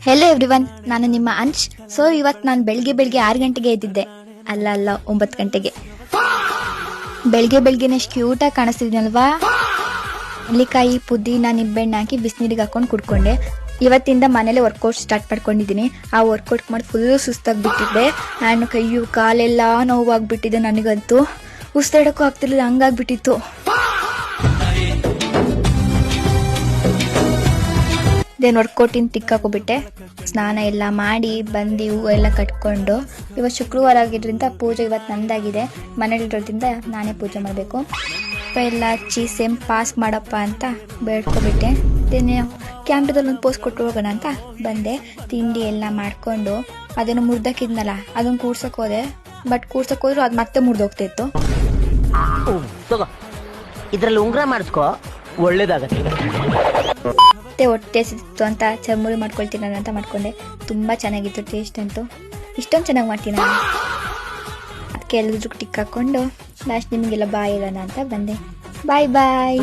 Hello everyone, ನಾನು ನಿಮ್ಮ ಅಂಶ್. ಸೊ ಇವತ್ತು ನಾನು ಬೆಳಿಗ್ಗೆ 6 ಗಂಟೆಗೆ ಎದ್ದಿದ್ದೆ. ಅಲ್ಲ 9 ಗಂಟೆಗೆ. ಬೆಳಿಗ್ಗೆನೆ ಎಷ್ಟು ಕ್ಯೂಟಾಗಿ ಕಾಣಿಸ್ತಿದ್ನಲ್ವಾ. ನೆಲ್ಲಿಕಾಯಿ, ಪುದೀನ, ನಿಂಬೆಹಣ್ಣು ಹಾಕಿ ಬಿಸಿನೀರಿಗೆ ಹಾಕೊಂಡು ಕುಡ್ಕೊಂಡೆ. ಇವತ್ತಿಂದ ಮನೇಲೆ ವರ್ಕೌಟ್ ಸ್ಟಾರ್ಟ್ ಮಾಡ್ಕೊಂಡಿದ್ದೀನಿ. ಆ ವರ್ಕೌಟ್ ಮಾಡಿ ಫುಲ್ ಸುಸ್ತಾಗ್ಬಿಟ್ಟಿದ್ದೆ. ನಾನು ಕೈಯು ಕಾಲೆಲ್ಲ ನೋವಾಗ್ಬಿಟ್ಟಿದೆ. ನನಗಂತೂ ಉಸಿರಾಡೋಕ್ಕೂ ಆಗ್ತಿರ್ಲಿಲ್ಲ, ಹಂಗಾಗ್ಬಿಟ್ಟಿತ್ತು. ದೆನ್ ವರ್ಕೌಟಿನ ತಿಕ್ಕಾಕೋಬಿಟ್ಟೆ. ಸ್ನಾನ ಎಲ್ಲ ಮಾಡಿ ಬಂದು ಹೂವು ಎಲ್ಲ ಕಟ್ಕೊಂಡು, ಇವತ್ತು ಶುಕ್ರವಾರ ಆಗಿದ್ದರಿಂದ ಪೂಜೆ ಇವತ್ತು ನಂದಾಗಿದೆ. ಮನೇಲಿರೋದ್ರಿಂದ ನಾನೇ ಪೂಜೆ ಮಾಡಬೇಕು. ಎಲ್ಲ ಹಚ್ಚಿ ಸೆಮ್ ಪಾಸ್ ಮಾಡಪ್ಪ ಅಂತ ಬೇಡ್ಕೊಬಿಟ್ಟೆ. ದೆನ್ ಕ್ಯಾಮ್ರದಲ್ಲಿ ಒಂದು ಪೋಸ್ಟ್ ಕೊಟ್ಟು ಹೋಗೋಣ ಅಂತ ಬಂದೆ. ತಿಂಡಿ ಎಲ್ಲ ಮಾಡಿಕೊಂಡು ಅದೇನೋ ಮುರ್ದಾಕಿದ್ನಲ್ಲ, ಅದನ್ನು ಕೂಡ್ಸಕ್ಕೆ ಹೋದೆ. ಬಟ್ ಕೂಡ್ಸಕ್ಕೆ ಹೋದ್ರು ಅದು ಮತ್ತೆ ಮುರಿದೋಗ್ತಿತ್ತು. ಇದ್ರಲ್ಲಿ ಉಂಗ್ರ ಮಾಡಿಸ್ಕೋ, ಒಳ್ಳೇದಾಗತ್ತೆ. ಹೊಟ್ಟೆ ಸಿಕ್ತು ಅಂತ ಚರ್ಮುರಿ ಮಾಡ್ಕೊಳ್ತೀನಿ ಅಂತ ಮಾಡ್ಕೊಂಡೆ. ತುಂಬ ಚೆನ್ನಾಗಿತ್ತು ಟೇಸ್ಟ್ ಅಂತೂ. ಇಷ್ಟೊಂದು ಚೆನ್ನಾಗಿ ಮಾಡ್ತೀನಿ ನಾನು. ಅದಕ್ಕೆ ಎಲ್ಲರಿಗೂ ಟಿಕ್ ಹಾಕ್ಕೊಂಡು ಲಾಸ್ಟ್ ನಿಮಗೆಲ್ಲ ಬಾಯ್ ಹೇಳೋಣ ಅಂತ ಬಂದೆ. ಬಾಯ್ ಬಾಯ್.